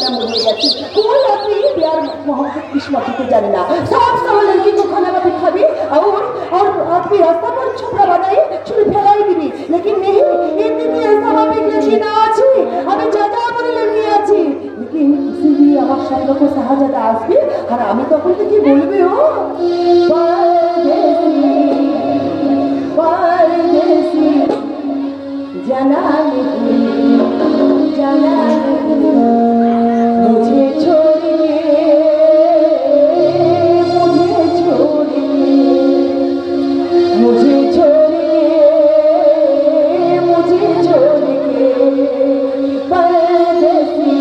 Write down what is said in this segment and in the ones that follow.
नाम मुझे जाती कोई अपनी प्यार मोहब्बत किस्मत के जानना सब समय लड़की को खाना का खाबी और अपनी रास्ता पर छपरा बनाई छुरी फैलाई दिबी लेकिन नहीं इतनी स्वाभाविक लड़की ना आछी हमें ज्यादा করে लड़की आछी लेकिन इसीलिए আমার স্বপ্ন को সাহায্যতা আসবে আর আমি তখন কি বলবে ও परदेसी जाना मुझे छोड़िए परदेसी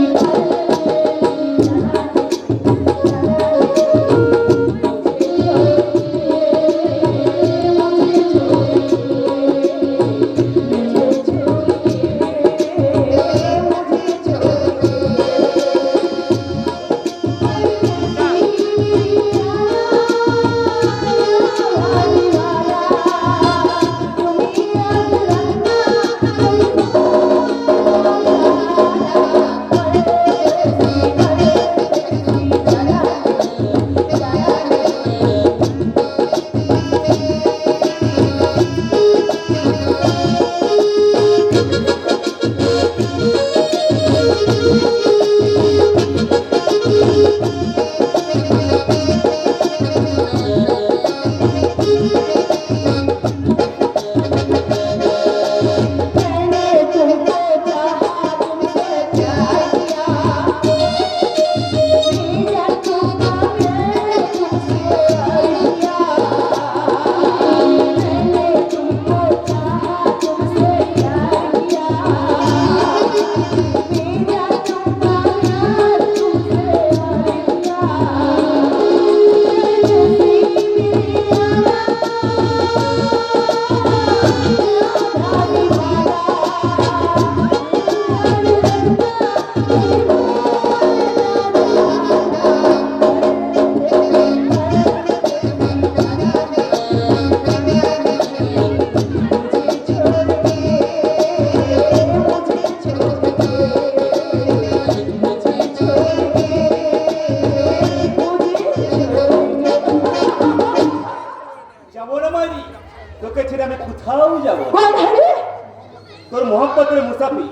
তোর মোহাম্মতের মুসাফি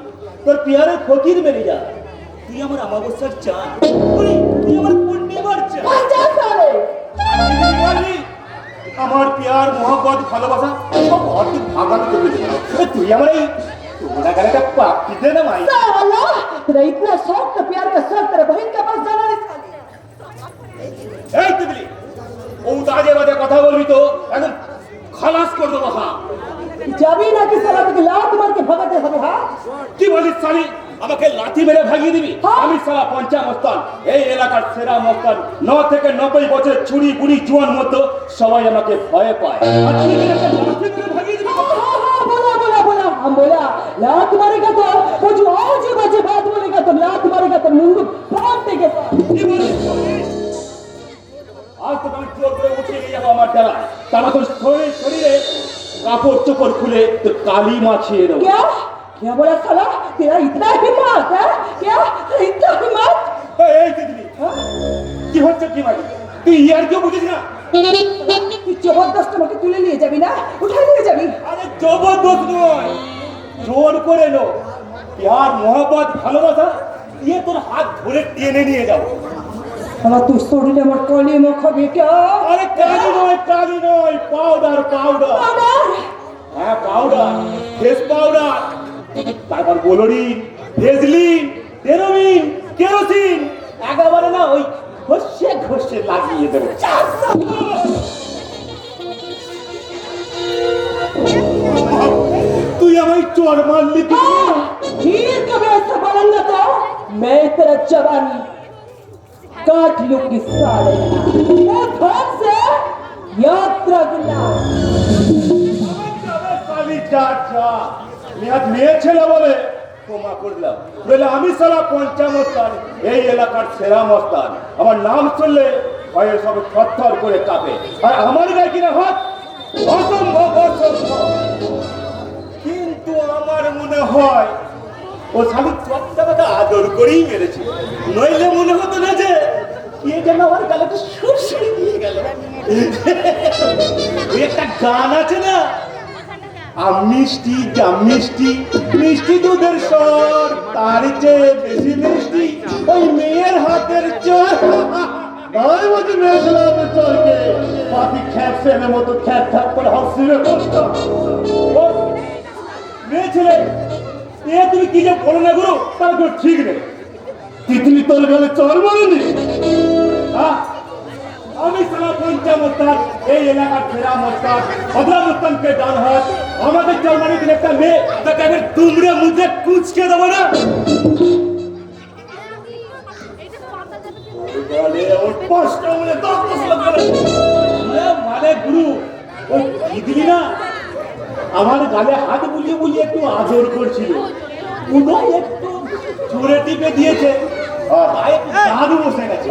তোর পিয়ারের ফকির মেরে যা তুই আমার আমাবস্যার চাঁদ তুই আমার পূর্ণিমার চাঁদ আমার পিয়ার মোহাম্মত ভালোবাসা সব অর্ধেক ভাগাতে চলে দিল তুই আমার এই তোমরা গালেটা পাপি দে না ভাই तेरा इतना शौक का प्यार का शौक तेरे बहन के पास जाना नहीं এই তুই ও তাজে বাজে কথা বলবি তো একদম খালাস করে দেবো হ্যাঁ যাবি নাকি সালা তোকে লাত মার के ভাগাতে হবে হ্যাঁ কি বলিস সালি আমাকে লাথি মেরে ভাগিয়ে দিবি আমি সালা পঞ্চা মস্তান এই এলাকার সেরা মস্তান 9 থেকে 90 বছরের ছুরি বুড়ি জোয়ান মত সবাই আমাকে ভয় পায় আর তুই আমাকে লাথি মেরে ভাগিয়ে দিবি बोला हम बोला लात मारेगा तो वो जो आजू बाजू बात बोलेगा तो लात मारेगा तो मुंडू फाड़ देगा आज तो मैं जोर করে উঠে গিয়ে আমার দ্বারা তারা তো শরীরে কাপড় চোপড় খুলে তো কালি মাছিয়ে দেবো क्या बोला साला तेरा इतना हिम्मत है क्या इतना हिम्मत এই দিদি কি হচ্ছে কি ভাই তুই ইয়ার কেউ বুঝিস না তুই জবরদস্ত আমাকে তুলে নিয়ে যাবি না উঠে নিয়ে যাবি আরে জবরদস্ত নয় জোর করে নো প্যার মোহব্বত ভালোবাসা দিয়ে তোর হাত ধরে টেনে নিয়ে যাব শালা তুই শরীরে আমার কলি মাখাবি क्या আরে কালি নয় পাউডার হ্যাঁ পাউডার ফেস পাউডার তারপর গোলরিন ভেজলিন টেরোমিন কেরোসিন একেবারে না ওই ঘষে লাগিয়ে দেবো तू हमें चोर मार ली हीर कभी ऐसा बोलेंगे तो मैं तेरा जवानी काट लूंगी साले मैं घर से याद रखना साली जा মেয়ে ছেলে বলে ক্ষমা করলাম বলে আমি সালা পঞ্চামস্তান এই এলাকার সেরা মস্তান আমার নাম শুনলে ভয়ে সব থরথর করে কাঁপে আর আমার গায়ে কিনা হাত অসম্ভব কিন্তু আমার মনে হয় ও শালি চকটা আদর করেই মেরেছি, নইলে মনে হতো না যে কে যেন আমার গালাটা সুরসুরি দিয়ে গেল। ওই একটা গান আছে না, মিষ্টি মিষ্টি মিষ্টি দুধের স্বর, তার চেয়ে বেশি মিষ্টি ওই মেয়ের হাতের চোর। ভাই মতো মেয়ে ছিল হাতের চোরকে পাখি খ্যাপসেনের মতো খ্যাপ খ্যাপ করে হাসিরে করতো। মেয়ে ছেলে এ তুমি কি যে বলো না গুরু, তার কোনো ঠিক নেই। তিতলি তোর গালে চর বলেনি? আমি সারা পঞ্চামস্তান, এই এলাকার ফেরা মস্তান, অধরা মস্তানকে ডান হাত, আমাদের জার্মানি দিন একটা মেয়ে, তাকে আমি দুমড়ে মুখে কুচকে দেবো না। মানে গুরু ওই দিদি না আমার গালে হাত বুলিয়ে বুলিয়ে একটু আদর করছিল, উদয় একটু জোরে টিপে দিয়েছে, দাদু বসে গেছে।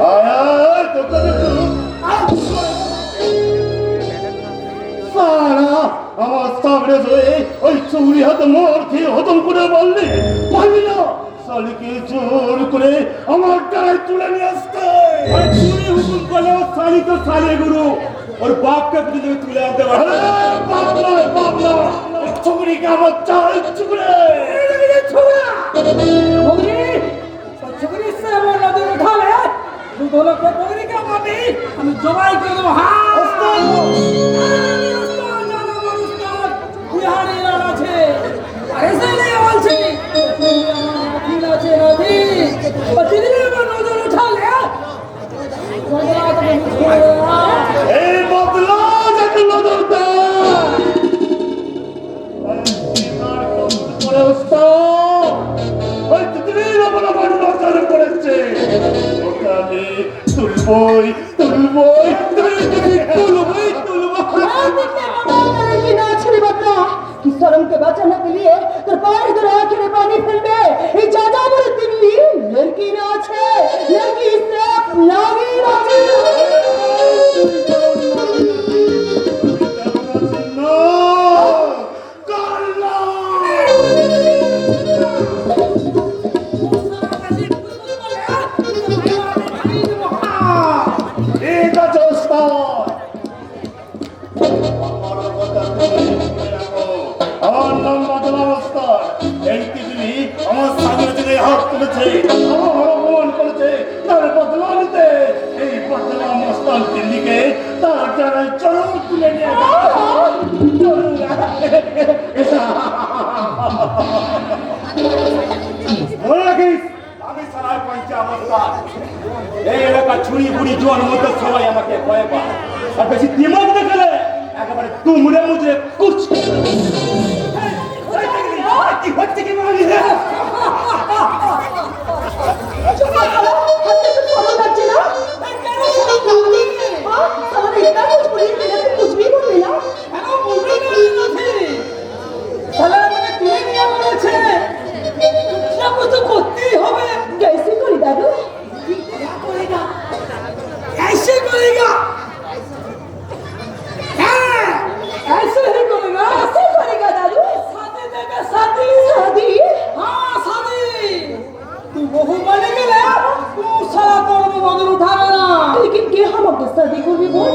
আমার সামনে ওই চুরি হাতে মোর খেয়ে হতম করে বললি পারবি না, শালিকে জোর করে আমার টাকায় তুলে নিয়ে আসতে। চুরি হুকুম করলে ও শালি তো শালি গুরু, ওর বাপকে তুমি তুলে আনতে পারবে। বাপ নয়, বাপ নয়, চুরিকে আমার চাল চুরে আমি জবাই করে দেবো। এই বদলা যাকে নজর করেছে তুলবই তুলবই তুলবই कि शर्म के बचाने के लिए सरकार इधर आंखें में पानी फैलबे ये ज्यादा बड़ी दिल्ली लड़की ना छे, लड़की से लागी ना छे। আমার সামনে হাত তুলেছে, আমার অপমান করেছে, তার বদলা নিতে এই বদলা মস্তান দিল্লিকে তার জানায় চরম তুলে নিয়ে মনে রাখিস আমি সারার পঞ্চামস্তান, এই এলাকার ছুরি বুড়ি জোয়ান মধ্যে সবাই আমাকে ভয় পায়, আর বেশি দিমাগ দেখালে একেবারে তুমড়ে মুজে কুচ হচ্ছে কি বলি। कैसे करी दादू? ऐसे करेगा, ऐसे ही करेगा, कैसे करेगा दादू? शादी देगा, शादी शादी? हाँ शादी। तू बहू बने गए तू साला तोड़ बदल उठावे ना, लेकिन के हम अपने शादी को भी बोल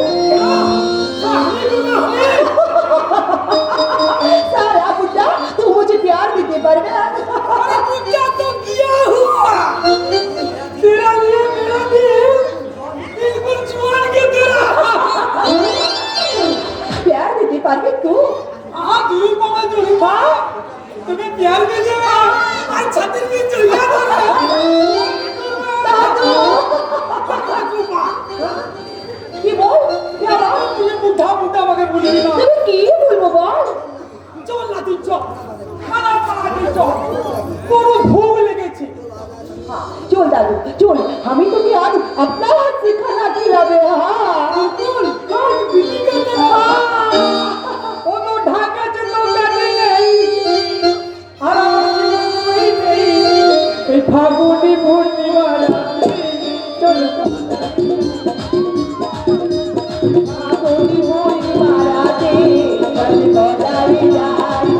शादी को ना हमें सारा बुड्ढा तू मुझे प्यार भी दे पर अरे बुड्ढा तो किया हुआ, तेरा लिए मेरा दिल बिल्कुल जुआन के तेरा प्यार देते पर भी तू हाँ दूर पवन दूर तुम्हें प्यार में देगा आज छाती में चढ़िया दादू কি বল क्या बात तुझे बुढ़ा बुढ़ा मगर बोली ना তুমি কি বলবো বল चल ना तू चल खाना खा के चल কোনো ভোগ লেগেছে हाँ चल दादू चल हमें तो क्या आज अपना हाथ से खाना खिलावे हाँ बिल्कुल काट बिल्ली का तरह वो तो ढाका चलो काटे नहीं आराम से नहीं ए फागुनी पूर्णिमा चलो आगोनी होई मारा दे बल बदाई जाई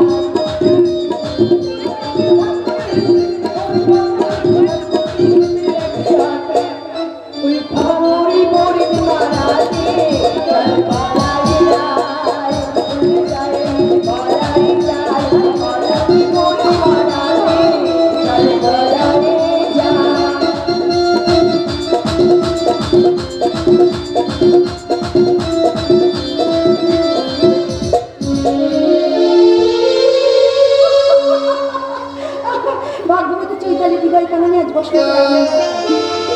ভাগ্যবতী চৈতালি বিদায় কারণে আজ বসে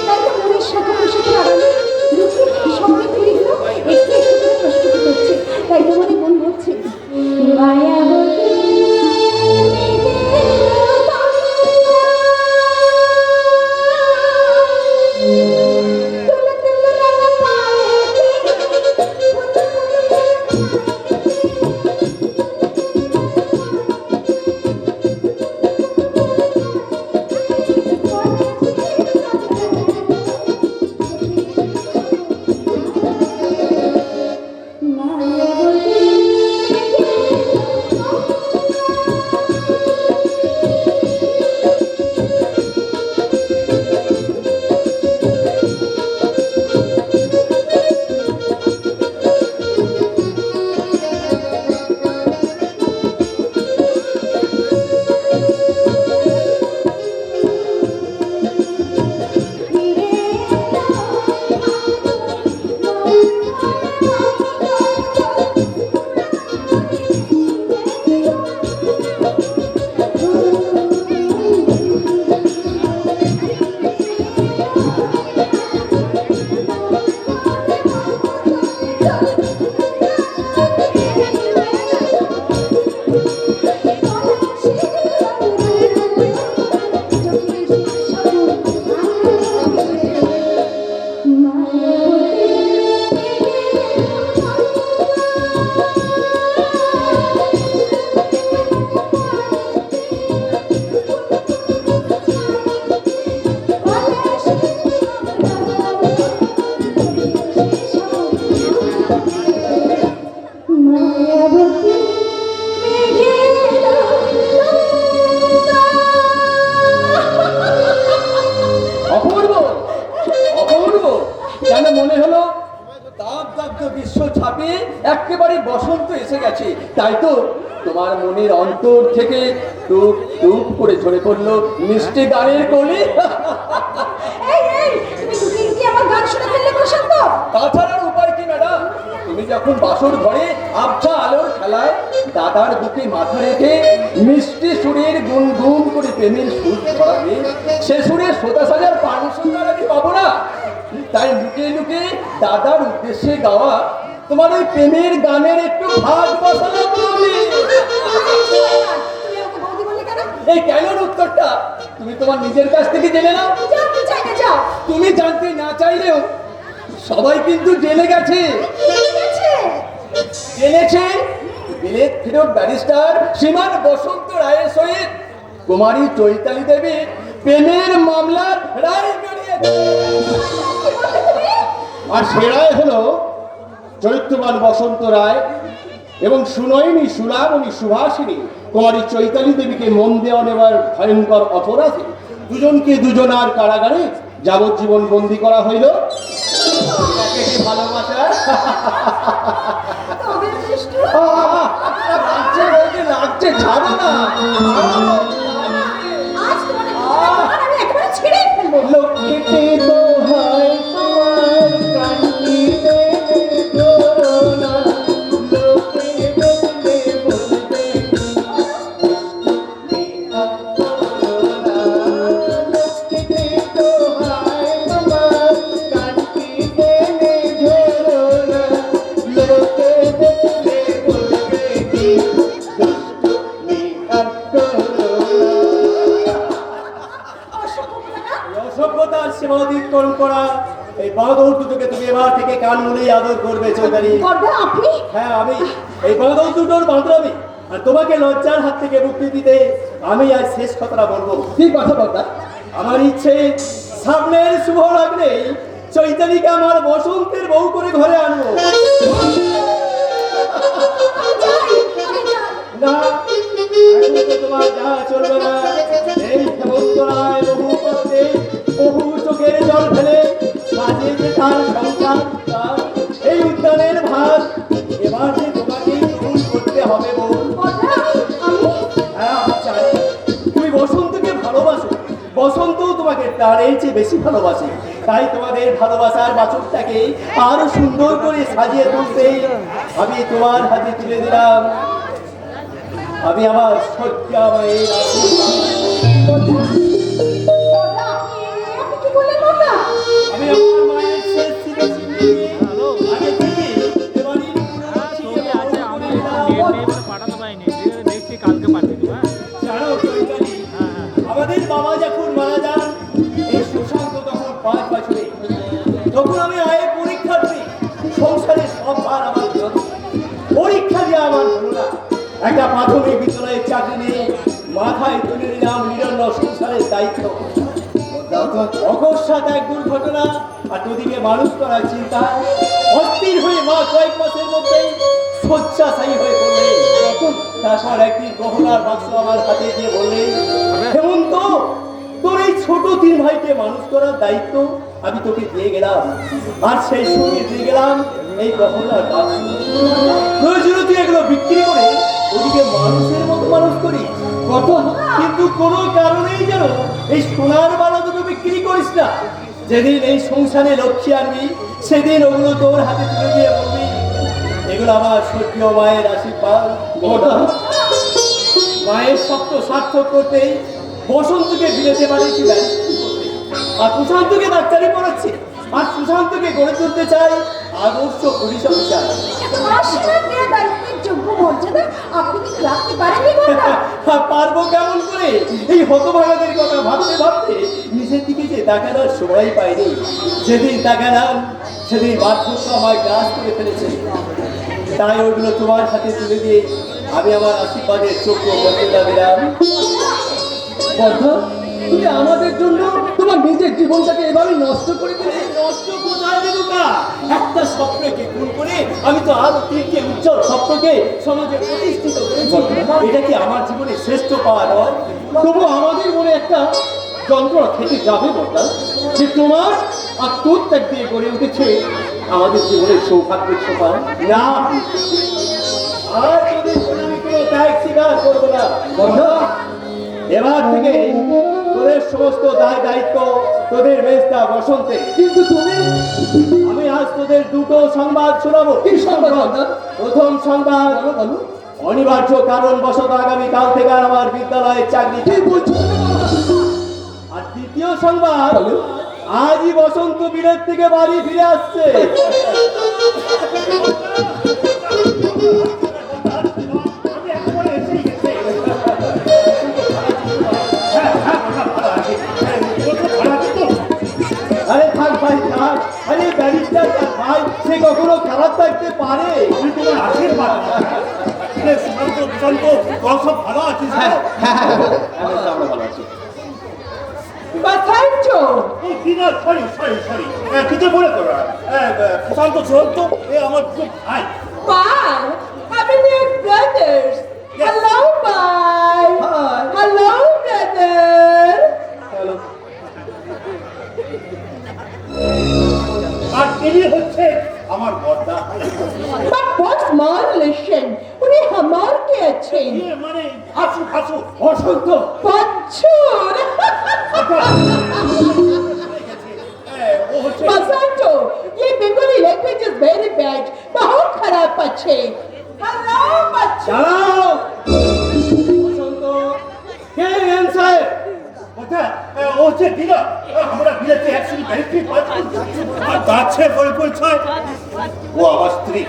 তাই তো মনের সাথে সাথে আড়ালে রুটি সঙ্গে ফিরে গেল একটু একটু করে প্রস্তুত করছে তাই তো মনে মন বলছে মায়াবতী একেবারে বসন্ত এসে গেছে তাই তো তোমার মনের অন্তর থেকে টুপ টুপ করে ঝরে পড়লো মিষ্টি গানের কলি। তাছাড়ার উপায় কি ম্যাডাম, তুমি যখন বাসর ঘরে আবছা আলোর খেলায় দাদার বুকে মাথা রেখে মিষ্টি সুরের গুনগুন করে প্রেমের সুর ছড়াবে, সে সুরে শ্রোতা সাজার পারমিশন আমি পাবো না। তাই লুকিয়ে লুকিয়ে দাদার উদ্দেশ্যে গাওয়া তোমার ওই প্রেমের গানের একটু ভাগ বসালাম। এই কেন উত্তরটা তুমি তোমার নিজের কাছ থেকে জেনে নাও। তুমি জানতে না চাইলেও সবাই কিন্তু জেনে গেছে। জেনেছে বিলেত ফিরত ব্যারিস্টার শ্রীমান বসন্ত রায়ের সহিত কুমারী চৈতালি দেবী প্রেমের মামলার রায় বেরিয়েছে। আর সে রায় হলো চরিত্রবান বসন্ত রায় এবং সুনয়নী সুলামণী সুভাষিনী কুমারী চৈতালি দেবীকে মন দেওয়া নেবার ভয়ঙ্কর অপরাধে দুজনকে দুজনার কারাগারে যাবজ্জীবন বন্দী করা হইল। ভালোবাসা লাগছে ছাড়ো না। লক্ষ্মীতে দোহাই তোমার কান্দিতে ধরো না, লোকে দেখলে বলবে লক্ষ্মীতে দোহাই তোমার কান্দিতে ধরো না, লোকে দেখলে বলবে কি অসভ্যতার সীমা অতিক্রম করা এই বাঁদর দুটোকে তুমি এবার থেকে কান মুলেই আদর করবে চৌধুরী। আপনি? হ্যাঁ আমি এই বাঁদর দুটোর বাঁদরামি আর তোমাকে লজ্জার হাত থেকে মুক্তি দিতে আমি আজ শেষ কথাটা বলবো। কি কথা বলতা? আমার ইচ্ছে সামনের শুভ লগ্নে চৈতালিকে আমার বসন্তের বউ করে ঘরে আনবো। না এখন তো তোমার যা চলবে না। এই হেমন্ত রায় বহু করতে বহু চোখের জল ফেলে সাজিয়েছে তার সংসার, এই উদ্যানের ভাত এবার যে তোমাকে গ্রহণ করতে হবে বউ। হ্যাঁ আমি জানি তুমি বসন্তকে ভালোবাসো, বসন্তও তোমাকে প্রাণের চেয়ে বেশি ভালোবাসে। তাই তোমাদের ভালোবাসার বাচকটাকে আরো সুন্দর করে সাজিয়ে তুলতে আমি তোমার হাতে তুলে দিলাম আমি আমার সত্যি আমার আপনি কি বললেন কথা? আমি আমার মায়ের শেষ স্মৃতি ছিনিয়ে নিয়ে আগে থেকে এবারই পাঠাতে পারিনি দেখছি কালকে পাঠিয়ে দেবো। জানো চৈতালি, আমাদের বাবা যখন মারা যান, এই সুশান্ত তখন 5 বছরে, তখন আমি আয়ের পরীক্ষার্থী, সংসারের সব ভার আমার বিরোধী। পরীক্ষা দিয়ে আমার হলো না, একটা প্রাথমিক বিদ্যালয়ের চাকরি নিয়ে মাথায় তুলে নিলাম নিরন্ন সংসারের দায়িত্ব। অকস্মাৎ এক দুর্ঘটনা আর দুদিকে মানুষ করার চিন্তা, অস্থির হয়ে মা কয়েক মাসের মধ্যেই শয্যাশায়ী হয়ে পড়লেন। তারপর একদিন গহনার বাক্স আমার হাতে দিয়ে বললেন, হেমন্ত, তোর এই ছোট 3 ভাইকে মানুষ করার দায়িত্ব আমি তোকে দিয়ে গেলাম, আর সেই সঙ্গে দিয়ে গেলাম এই গহনার বাক্স। প্রয়োজনে তুই এগুলো বিক্রি করে ওদিকে মানুষের মতো মানুষ করি কত, কিন্তু কোনো কারণেই যেন এই সোনার বালা দুটো বিক্রি করিস না। যেদিন এই সংসারে লক্ষ্মী আনবি, সেদিন ওগুলো তোর হাতে তুলে দিয়ে বলবি, এগুলো আমার স্বর্গীয় মায়ের আশীর্বাদ। মায়ের স্বপ্ন সার্থক করতেই বসন্তকে বিলেতে পাঠিয়েছি ব্যারিস্টারি করতে, আর সুশান্তকে ডাক্তারি পড়াচ্ছি, আর সুশান্তকে গড়ে তুলতে চাই আদর্শ পুলিশ অফিসার। এত আশীর্বাদ দেওয়া দায়িত্বের যোগ্য মর্যাদা আপনি কি রাখতে পারেননি কথা? পারবো কেমন করে? এই হতভাগাদের কথা ভাবতে ভাবতে নিজের দিকে যে তাকানোর সময় পাইনি। যেদিন তাকালাম সেদিন বার্ধক্য আমার গ্রাস করে ফেলেছে। তাই ওইগুলো তোমার হাতে তুলে দিয়ে আমি আমার আশীর্বাদের চোখ মর্যাদা দিলাম। বর্ধা, তুমি আমাদের জন্য তোমার নিজের জীবনটাকে এভাবে নষ্ট করে দিলে। নষ্ট কোথায় দেবো কা? একটা স্বপ্নকে খুন করে আমি তো আরো 3টে উজ্জ্বল স্বপ্নকে সমাজে প্রতিষ্ঠিত করেছি। এটা কি আমার জীবনে শ্রেষ্ঠ পাওয়া নয়? তবু আমাদের মনে একটা যন্ত্রণা থেকে যাবে বর্ধা, যে তোমার আত্মত্যাগ দিয়ে গড়ে উঠেছে আমাদের জীবনের সৌভাগ্যের সোপান। না, আর যদি আমি কোনো ত্যাগ স্বীকার করবো না। বর্ধা, এবার থেকে তোদের সমস্ত দায় দায়িত্ব তোদের মেজদা বসন্তে। কিন্তু তুমি আমি আজ তোদের দুটো সংবাদ শোনাবো। কি সংবাদ বর্ধা? প্রথম সংবাদ, বলো বলো। অনিবার্য কারণ বশত আগামী কাল থেকে আর আমার বিদ্যালয়ের চাকরি কি বলছো? আর দ্বিতীয় সংবাদ, বলো। আজই বসন্ত বিলেত থেকে বাড়ি ফিরে আসছে। আরে থাক ভাই থাক, আরে ব্যারিস্টার তার ভাই, সে কখনো খারাপ থাকতে পারে? তোমার আশীর্বাদ সুশান্ত প্রশান্ত তোরা সব ভালো আছিস? আমরা ভালো আছি। বাসাইছো সরি সরি সরি, কিছু বলে তোর প্রশান্ত চূড়ান্ত আমার খুব ভাই। বাই আমি there brothers hello bye Hi. Hello brother আর তিনি হচ্ছে আমার বর্দা। বাট হোয়াটস মাই রিলেশন উনি আমার কে আছেন মানে হাসু হাসু বসন্ত, বাচ্চুর ও হচ্ছে বাসাইছো ये Bengali language is very bad बहुत खराब আছে হ্যালো বাচ্চু দাঁড়াও। বসন্ত, কে এম সাহেব? কোথায়? ও হচ্ছে দিদা। আমরা বিলেতে একসঙ্গে ব্যারিস্টারি পড়াচ্ছি। আর গাছে বই পরিচয়, ও আমার স্ত্রী।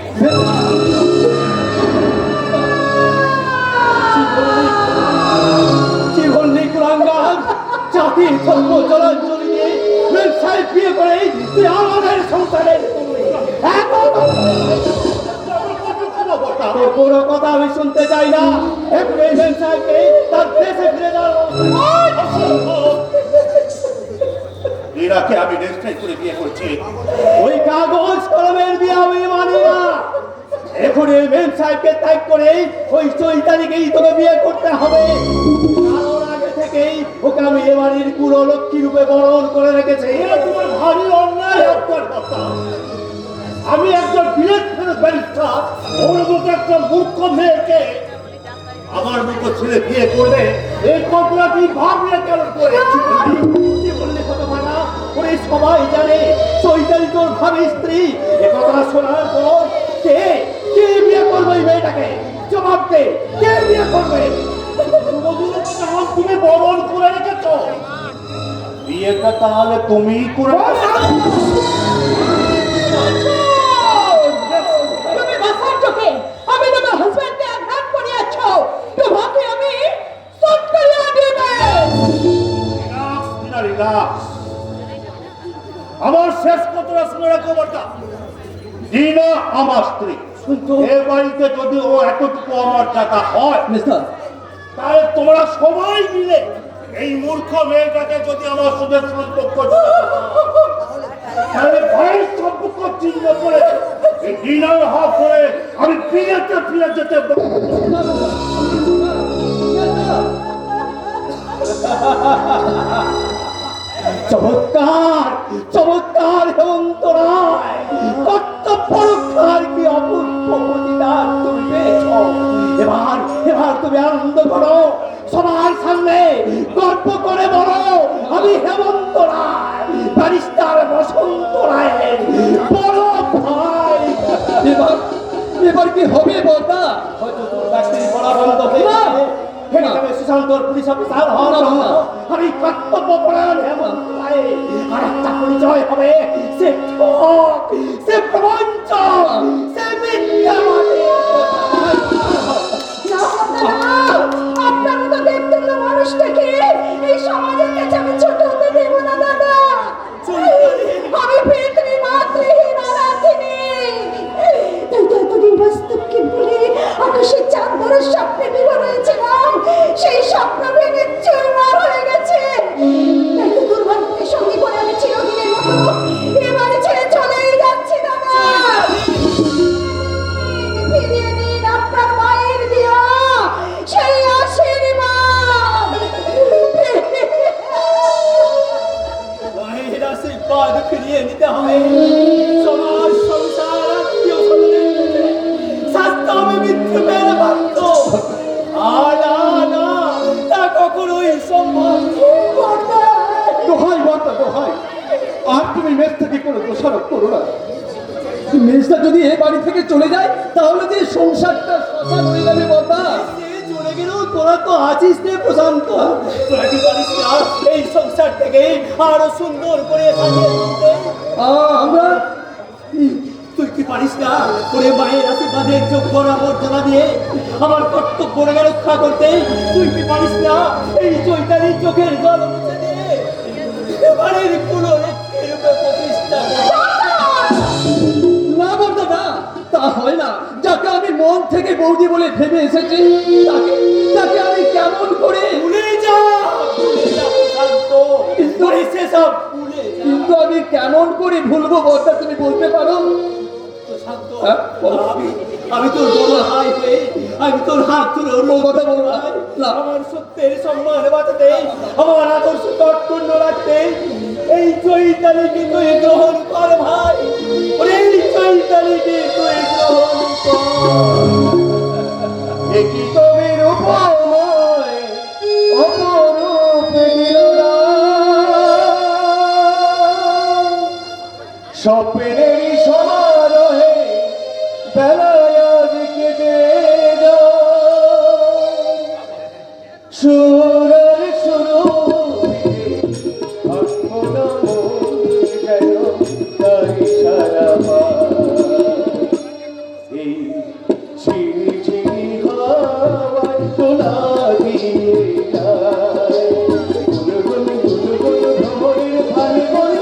জীবন নিকুলাঙ্গার জাতির ধর্ম জলাঞ্জলি নিয়ে মেম সাহেব বিয়ে করে তুই আমাদের সংসারের তোর কোনো কথা আমি শুনতে চাই না। এখন এই মেম সাহেবকে তার দেশে ফিরে যাও। এরাকে আমি রেজিস্ট্রি করে বিয়ে করছি। ওই কাগজ কলমের বিয়ে আমি মানি না। এখন এই মেম সাহেবকে ত্যাগ করে ওই চৈতালিকেই তোকে বিয়ে করতে হবে। কারণ আগে থেকেই ওকে আমি এ বাড়ির পুরো লক্ষ্মী রূপে বরণ করে রেখেছি। এটা তোমার ভারী অন্যায় একটার কথা। আমি একজন বিলেত ফেরত ব্যারিস্টার, ওর মতো একটা মূর্খ মেয়েকে আমার মতো ছেলে বিয়ে করলে এই কথাটা তুই ভাবলে কেন করে? কি বললি কত ভাড়া? ওরে সবাই জানে চৈতালি তোর ভাবি স্ত্রী। এ কথা শোনার পর কে কে বিয়ে করবে এই মেয়েটাকে? জবাব দে, কে বিয়ে করবে? তুমি বরণ করে রেখেছো। বিয়েটা তাহলে তুমিই করে তুমি বাসার চোখে আমি তোমার হাজবেন্ডকে আঘাত করিয়াছ, তোমাকে আমি সট করিয়া দিবে। আমার শেষ কথাটা শুনে রাখো বর্তা, রিনা আমার স্ত্রী। এ বাড়িতে যদি ও এতটুকু আমার টাকা হয় মিস্টার তাহলে তোমরা সবাই মিলে এই মূর্খ মেয়েটাকে যদি আমার সুদের সম্পর্ক তাহলে ভাইয়ের সম্পর্ক চিহ্ন করে এই রিনার হাত ধরে আমি বিয়েতে ফিরে যেতে চমৎকার চমৎকার হেমন্ত রায়, কর্তব্য রক্ষার কি অপূর্ব প্রতিদান তুমি পেয়েছ। এবার এবার তুমি আনন্দ করো, সবার সামনে গর্ব করে বলো আমি হেমন্ত রায় ব্যারিস্টার বসন্ত রায়ের বড় ভাই। এবার এবার কি হবে বলতা? হয়তো তোর চাকরি করা বন্ধ হয়ে যাবে। হেমন্ত সুশান্তর পুলিশ অফিসার হওয়ার জন্য আমি কর্তব্য পরায়ণ হেমন্ত রায়। আর একটা পরিচয় হবে, সে ঠক, সে প্রবঞ্চক, সে মিথ্যাবাদী। আপনার মতো দেখতে না মানুষটাকে এই সমাজের কাছে আমি ছোট হতে দেব না দাদা। আমি পিতৃ মাতৃহীন অনাথিনী। তাই তো এতদিন বাস্তবকে ভুলে আকাশের চাঁদ ধরার স্বপ্নে বিভোর হয়েছিলাম, সেই স্বপ্ন ভেঙে চুরমার হয়ে গেছে। তাই তো দুর্ভাগ্যের সঙ্গে করে আমি চিরদিনের মতো এবারে ছেড়ে চলেই যাচ্ছি দাদা। ফিরিয়ে দিন আপনার মায়ের দেওয়া সেই আশীর্বাদ। মায়ের আশীর্বাদ ফিরিয়ে নিতে হবে। সমাজ সংসার আত্মীয় স্বজনের কাছে স্বাস্থ্য আমি মৃত্যু পেয়ে বাধ্য। না না, তা কখনোই সম্ভব দোহাই বর্তা দোহাই, আর তুমি মেজ থেকে কোনো দোষারোপ করো না। মেজটা যদি এ বাড়ি থেকে চলে যায় তাহলে যে সংসারটা শ্মশান হয়ে যাবে বর্তা। সে চলে গেলেও তোরা তো আছিস রে প্রশান্ত। তোরা কি পারিস না এই সংসার থেকে আরো সুন্দর করে সাজিয়ে তুলতে? আমরা তুই কি পারিস না ওরে মায়ের আশীর্বাদে চোখ বরাবর জ্বালা দিয়ে আমার কর্তব্য রক্ষা করতে? তুই কি পারিস না এই চৈতালির চোখের জল মুছে দিয়ে এবারের পুরো রক্ষের রূপে প্রতিষ্ঠা কর? না বর্তা না, তা হয় না। যাকে আমি মন থেকে বৌদি বলে ভেবে এসেছি তাকে তাকে আমি কেমন করে ভুলে যা প্রশান্ত, তোরে সেসব ভুলে যা। কিন্তু আমি কেমন করে ভুলবো বর্তা, তুমি বলতে পারো? প্রশান্ত, হ্যাঁ, বলো। আমি তোর বড় ভাই হয়ে আমি তোর হাত ধরে অনুরোধ কথা বলবো না। না। আমার সত্যের সম্মান বাঁচাতে, আমার আদর্শ অক্ষুণ্ণ রাখতে এই চৈতালিকে তুই গ্রহণ কর ভাই। ওরে এই চৈতালিকে তুই গ্রহণ কর। একই কবির উপময় অপরূপ লীলা, স্বপ্নেরই সমারোহে বেলায় আজ কেটে যায়। সুরের শুরু যেন তাই সারা এই ঝিঝি হাওয়ায় তোলা দিয়ে যায়। গুনগুন গুনগুন ভ্রমরের ফাল্গুন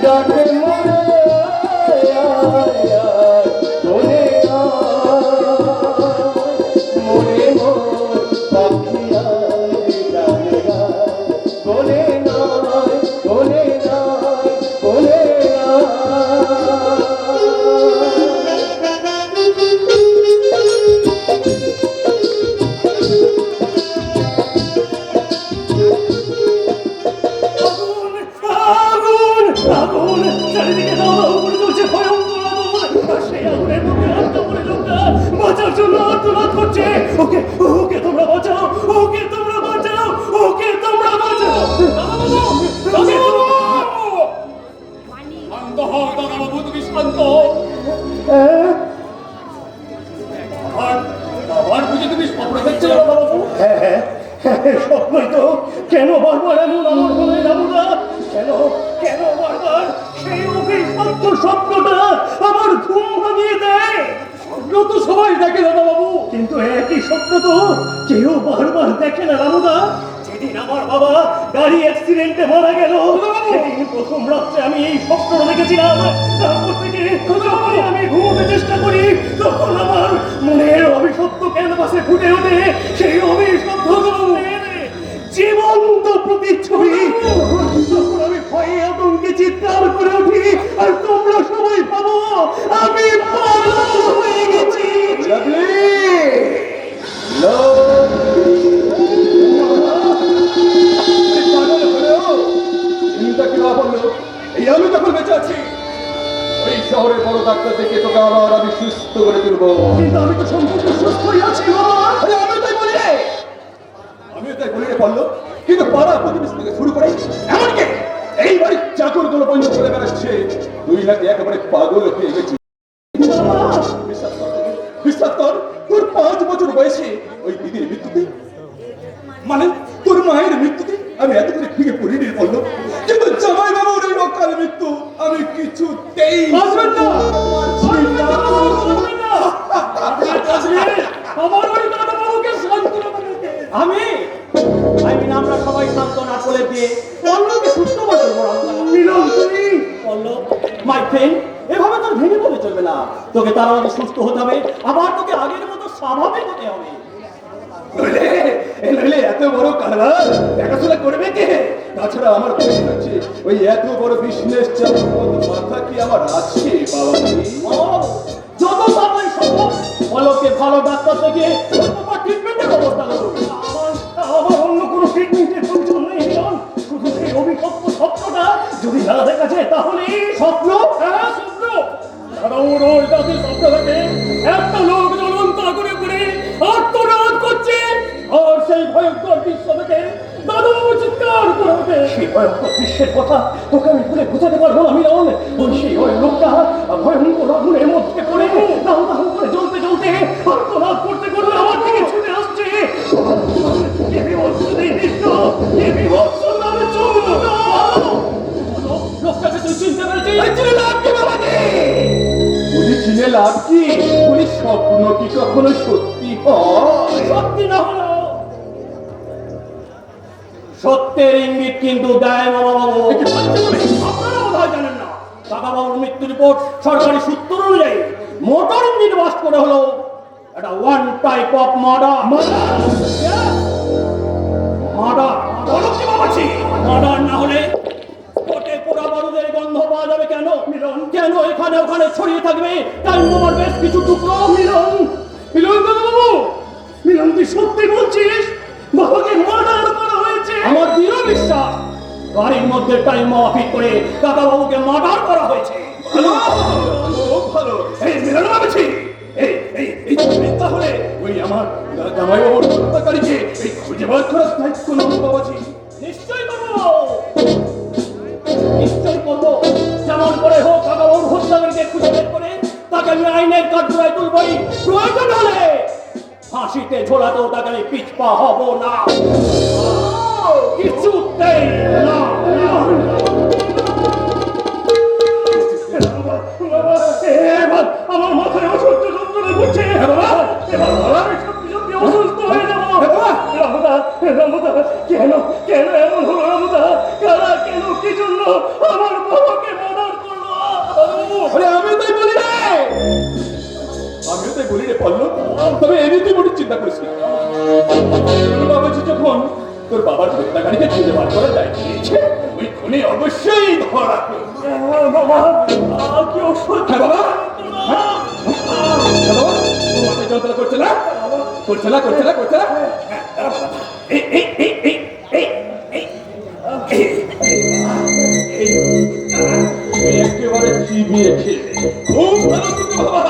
ডাকে মনে মনে মনে মোর পাখি গানে গায় বলে নয় বলে নয় বলে আগুন আগুন চারিদিকে দাও উপরে চলছে ভয়ঙ্কর আগুন। আর সেই আগুনের মধ্যে একটা করে লোকটা বাঁচার জন্য আত্মনাদ করছে। ওকে ওকে তোমরা বাঁচাও, ওকে তোমরা বাঁচাও, ওকে তোমরা বাঁচাও। ওকে শান্ত হও দাদা বাবু, তুমি শান্ত হও। আবার বুঝে তুমি স্বপ্ন দেখছো দাদা বাবু? হ্যাঁ হ্যাঁ স্বপ্নই তো, কেন বারবার এমন আমার হলে যাবো না? কেন কেন বারবার সেই অভিশপ্ত স্বপ্নটা আমার ঘুম ভাঙিয়ে দেয়? স্বপ্ন তো সবাই দেখে দাদা বাবু, কিন্তু একই স্বপ্ন তো কেউ বারবার দেখে না রামুদা। যেদিন আমার বাবা গাড়ি অ্যাক্সিডেন্টে মারা গেল, সেদিন প্রথম রাত্রে আমি এই স্বপ্নটা দেখেছিলাম। তারপর থেকে যখনই আমি ঘুমোতে চেষ্টা করি, তখন আমার মনের অভিশপ্ত ক্যানভাসে ফুটে ওঠে সেই অভিশপ্ত জীবন্ত প্রতিচ্ছবি। যখন আমি ভয়ে আতঙ্কে চিৎকার করে উঠি, আর তোমরা সবাই ভাবো আমি পাগল হয়ে গেছি। চিন্তা কি না বললো, এই আমি যখন বেঁচে আছি, ওই শহরে বড় ডাক্তার থেকে তোকে আবার আমি সুস্থ করে তুলবো। কিন্তু আমি তো সম্পূর্ণ সুস্থই আছি বাবা। আরে আমি তাই বলি রে, আমিও তাই বলি রে বললো, কিন্তু পাড়া প্রতিবেশী থেকে শুরু করে এমনকি এই বাড়ির চাকর গুলো বন্ধ করে বেড়াচ্ছে, তুই নাকি একেবারে পাগল হয়ে গেছিস। বিশ্বাস কর, বিশ্বাস কর, তোর 5 বছর বয়সে ওই দিদির মৃত্যুতে, মানে তোর মায়ের মৃত্যুতে আমি এত করে ভেঙে পড়িনি বললো, কিন্তু জামাই বাবুর এই অকাল মৃত্যু আমি কিছুতেই আসবেন না, আসবেন না। আমার ওই দাদা বাবুকে সান্ত্বনা দিতে আমি আমরা সবাই সান্ত্বনা বলে দিয়ে পল্লবকে সুস্থ করে দেবো। মিলন তুমি পল্লব মাই ফ্রেন্ড, এভাবে তোর ভেঙে পড়ে চলবে না। তোকে তার আগে সুস্থ হতে হবে, আবার তোকে আগের মতো স্বাভাবিক হতে হবে। নইলে এত বড় কারবার দেখাশোনা করবে কে? তাছাড়া আমার প্রশ্ন হচ্ছে, ওই এত বড় বিজনেস চালানোর মতো মাথা কি আমার আছে বাবা? যত তাড়াতাড়ি সম্ভব পল্লবকে ভালো ডাক্তার থেকে ট্রিটমেন্টের ব্যবস্থা করো। আমার অন্য কোনো ট্রিটমেন্টের প্রয়োজন নেই মিলন, শুধু সেই অভিশপ্ত স্বপ্নটা যদি না দেখা যায় তাহলে। স্বপ্ন? হ্যাঁ স্বপ্ন। রোজ রাতে স্বপ্ন থাকে একটা লোক জ্বলন্ত আগুনে পড়ে আত্মনাদ করছে, আর সেই ভয়ঙ্কর দৃশ্য দেখে দাদু চিৎকার করে ওঠে। সেই ভয়ঙ্কর দৃশ্যের কথা তোকে আমি বলে বোঝাতে পারবো না মিলন। ওই লোকটা ভয়ঙ্কর আগুনের মধ্যে পড়ে দাউ দাউ করে জ্বলতে জ্বলতে আত্মনাদ করতে করতে আমার দিকে ছুটে আসছে। কি বিভৎস এই দৃশ্য, কি বিভৎস নামে লোকটাকে তুই চিনতে পেরেছিস? চিনে লাভ কি বাবাজি? উনি চিনে লাভ কি? উনি স্বপ্ন কি কখনো সত্যি হয়? সত্যি না হলো সত্যের ইঙ্গিত কিন্তু দেয় মামা বাবু। আপনারা বোধহয় জানেন না, কাকা বাবুর মৃত্যু রিপোর্ট সরকারি সূত্র অনুযায়ী মোটর ইঞ্জিন বাস্ট করে হলো এটা one type of murder. Murder বলো কি বাবাজি? মার্ডার না হলে কোটে পোড়া বারুদের গন্ধ পাওয়া যাবে কেন মিলন? কেন এখানে ওখানে ছড়িয়ে থাকবে তার মোমার বেশ কিছু টুকরো? মিলন মিলন বাবু, মিলন তুই সত্যি বলছিস বাবাকে মার্ডার করা হয়েছে? আমার দৃঢ় বিশ্বাস গাড়ির মধ্যে টাইম মাফিক করে কাকা বাবুকে মার্ডার করা হয়েছে। ভালো, খুব ভালো। এই মিলন বাবাজি, তাহলে ওই আমার জামাই বাবুর হত্যাকারীকে এই খুঁজে বার করার দায়িত্ব নেব বাবাজি। নিশ্চয়ই করবো, নিশ্চয়ই করবো। যেমন করে হোক কাকা বাবুর হত্যাকারীকে খুঁজে বের করে তাকে আমি আইনের কাঠগড়ায় তুলবই। প্রয়োজন হলে ফাঁসিতে ঝোলাতেও তাকে আমি পিছপা হব না, কিছুতেই না। এবার আমার মাথায় অসহ্য যন্ত্রণা করছে। আমি সত্যি সত্যি অসুস্থ হয়ে যাবো। রামদা, রামদা, কেন কেন এমন হলো রামদা? কারা কেন কি জন্য আমার বাবাকে মার্ডার করলো? আরে আমিও তাই বলি রে, আমিও তাই বলি রে পল্লব। তবে এ নিয়ে তুই মোটেই চিন্তা করিস না। বাবাজি যখন তোর বাবার হত্যাকারীকে খুঁজে বার করার দায়িত্ব নিয়েছে, ওই খুনি অবশ্যই ধরা পড়বে। বাবা কি অসহ্য! হ্যাঁ বাবা, হ্যাঁ বাবা, তোর মাথায় যন্ত্রণা করছে না? করছে না, করছে না, করছে না? হ্যাঁ, দাঁড়া বাবা। একেবারে চিবিয়ে খেয়ে খুব ভালো কিন্তু বাবা।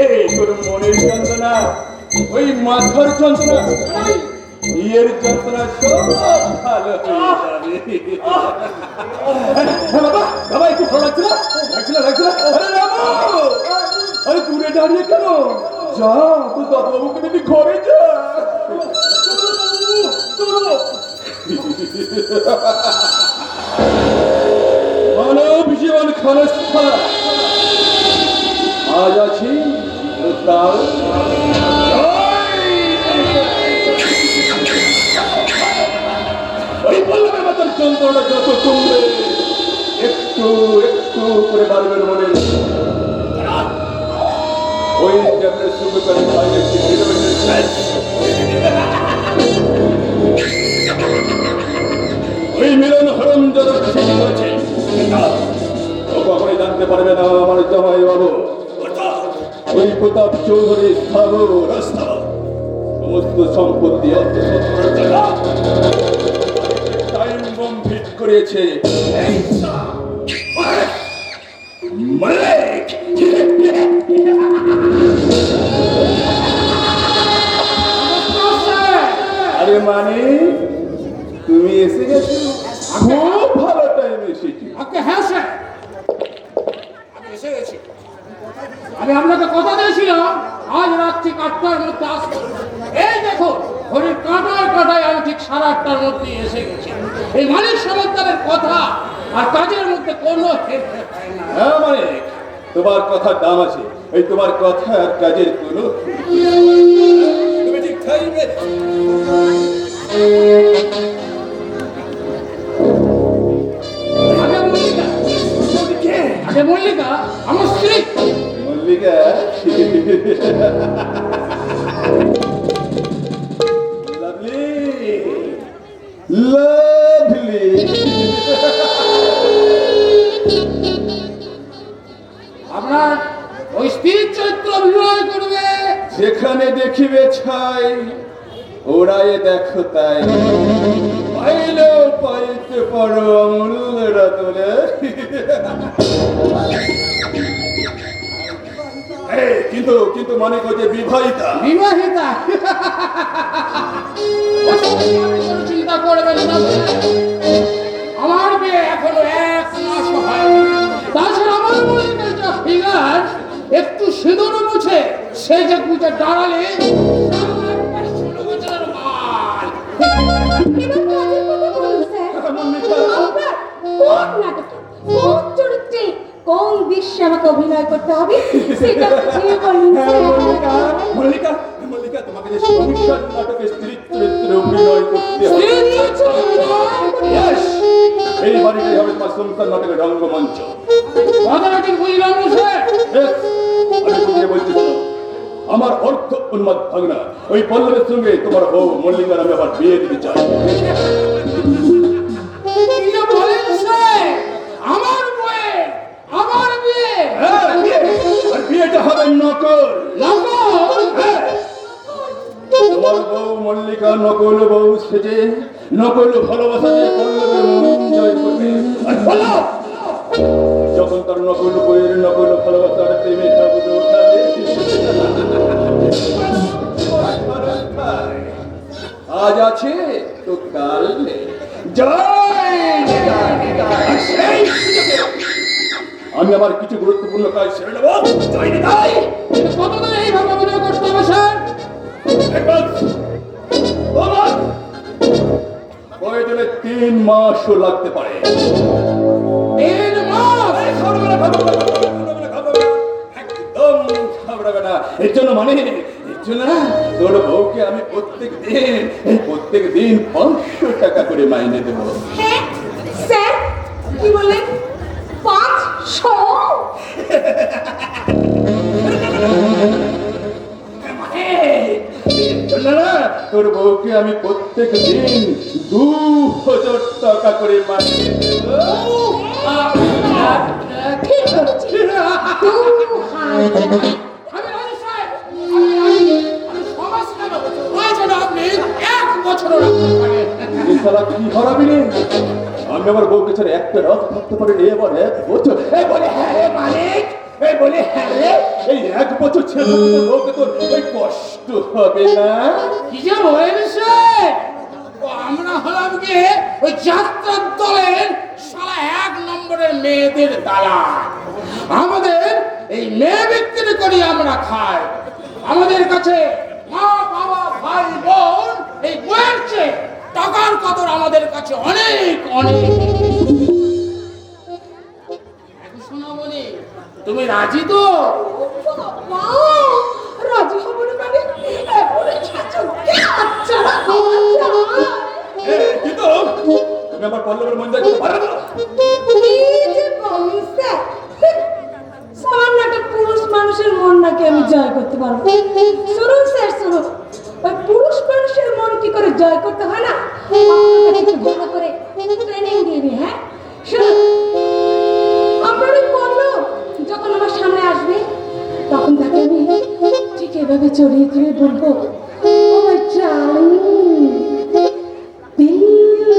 এই তোর মনের যন্ত্রণা, ওই মাথার যন্ত্রণা, বিয়ের যন্ত্রণা সব ভালো হয়ে যাবে। হ্যাঁ বাবা, বাবা একটু ভালো লাগছে না? লাগছে না, লাগছে না? আরে রামু, আরে দূরে দাঁড়িয়ে কেন? যা তোর দাদু বাবুকে দেখি ঘরে যা। চলো মানব জীবন ক্ষণস্থান আজ আছি কাল ওই পল্লবের মতন যন্ত্রণা যত কমবে একটু একটু করে বাড়বে মনে ওই যেমন শুরু করে ওই মিলন হরম যত ঠিক হয়েছে ও কখনোই জানতে পারবে না আমার জামাই বাবু ওই প্রতাপ চৌধুরী স্থাবর সমস্ত সম্পত্তি টাইম বম ফিট করেছে মালিক আরে মানে তুমি এসে গেছো খুব ভালো টাইম এসেছি হ্যাঁ স্যার আমি এসে গেছি আমি আপনাকে কথা দিয়েছিলাম আজ রাত্রি 8টার মধ্যে আসবো এই দেখো ঘড়ির কাঁটায় আমি ঠিক 8:30টার মধ্যে এসে গেছি এই মালিক সমাজদারের কথা আর কাজের মধ্যে কোনো হেরফের হয় না হ্যাঁ মানে তোমার কথার দাম আছে এই তোমার কথা আর কাজের কোনো তুমি ঠিক টাইমে আগে মল্লিকা আমার স্ত্রী মল্লিকা লাভলি লাভলি আপনার ওই স্ত্রীর চরিত্র অভিনয় করবে যেখানে দেখিবে ছাই ওরাই দেখো তাই পাইলেও পাইতে পারো আমুলেরা তোলে কিন্তু কিন্তু মনে করছে বিবাহিতা বিবাহিতা চিন্তা করবেন না আমার বিয়ে এখনো 1 মাস হয়নি তাছাড়া আমার মল্লিকের যা ফিগার একটু সিঁদুর মুছে সে যে গুজে দাঁড়ালে এবার কাজের কথা বলুন স্যার আপনার কোন নাটকে কোন চরিত্রে কোন দৃশ্যে আমাকে অভিনয় করতে হবে সেটা বুঝিয়ে বলুন স্যার মল্লিকা মল্লিকা তোমাকে যে সংসার নাটকে স্ত্রী চরিত্রে অভিনয় করতে হবে Yes! এই বাড়িটাই হবে তোমার সংসার নাটকের রঙ্গমঞ্চ কথাটা ঠিক বুঝলাম না স্যার Yes! আমি বুঝিয়ে বলছি শোনো। আমার অর্থ উন্মাদ ভাগনা ওই পল্লবের সঙ্গে তোমার বউ মল্লিকার আমি আবার বিয়ে দিতে চাই কি যে বলেন স্যার আমার বয়ে আমার বিয়ে হ্যাঁ, বিয়ে। আর বিয়েটা হবে নকল নকল হ্যাঁ। তোমার বউ মল্লিকা নকল বউ সেজে নকল ভালোবাসা দিয়ে পল্লবের মন জয় করবে আর পল্লব যখন তার নকল বইয়ের নকল ভালোবাসার প্রেমে সাবুদ ওঠাবে আজ আছে তো কাল নেই। জয় নিতাই। আর সেই সুযোগে আমি আমার কিছু গুরুত্বপূর্ণ কাজ সেরে নেব জয় নিতাই। কতদিন এইভাবে অভিনয় করতে হবে স্যার প্রয়োজনে 3 মাসও লাগতে পারে 3 মাস একদম ঘাবড়াবে না এর জন্য মানে এর জন্য না তোর বউকে আমি প্রত্যেক দিন 500 টাকা করে মাইনে দেবো হ্যাঁ স্যার কি বললেন 500 তোর বউকে আমি প্রত্যেক দিন 2000 টাকা করে মাইনে দেবো ঠিক বলেছি আমি রাজি স্যার আমি সমাজ কেন প্রয়োজন আপনি 1 বছরও রাখতে পারেন এই শালা কি হারাবি রে আমি আমার বউকে ছেড়ে একটা রাত থাকতে পারি এবার 1 বছর এই বলে হ্যাঁ রে মালিক এই বলে হ্যাঁ রে এই 1 বছর ছেড়ে তোর বউকে তোর ওই কষ্ট হবে না কি যে বলেন স্যার আমরা হলাম কি ওই যাত্রার দলের শালা 1 নম্বরের মেয়েদের দালাল আমাদের এই মেয়ে বিক্রি করি আমরা খাই আমাদের কাছে মা বাবা ভাই বোন এই বইয়ের চেয়ে টাকার কদর আমাদের কাছে অনেক অনেক। সোনামণি, তুমি রাজি তো? মা, রাজি হব না মানে এমন ছাচকে আচ্ছা কিন্তু তুমি আমার পল্লবের মন জয় করতে পারবে না। সামান্য একটা পুরুষ মানুষের মন নাকি আমি জয় করতে পারবো? শুনুন স্যার, শুনুন, ওই পুরুষ মানুষের মন কি করে জয় করতে হয় না, আপনার কাছে একটু ভালো করে ট্রেনিং দিয়ে নি। হ্যাঁ শুনুন, আপনার ওই পল্লব যখন আমার সামনে আসবে তখন তাকে আমি ঠিক এভাবে জড়িয়ে ধরে বলবো, ও মাই ডার্লিং, দিল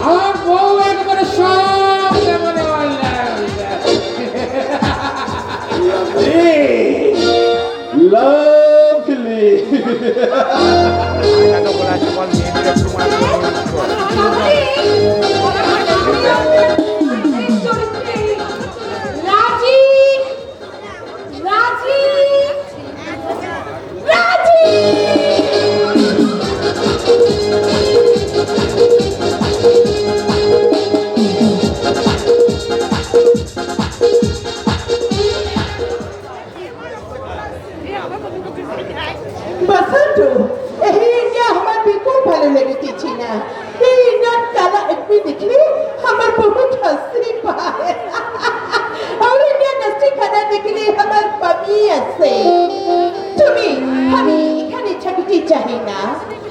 আমার বউ একবারে সব ব্যাপারে অনলাইন। লাভলি রাজি, রাজি, রাজি। बसंत यही इंडिया हमार बिल्कुल भालो लगती ना। ये इंडिया काला आदमी दिखले हमार बहुत हंसी पाए और इंडिया नस्टी खाना दिखले हमार पमी আছে তুমি আমি এখানে থাকতে চাই না।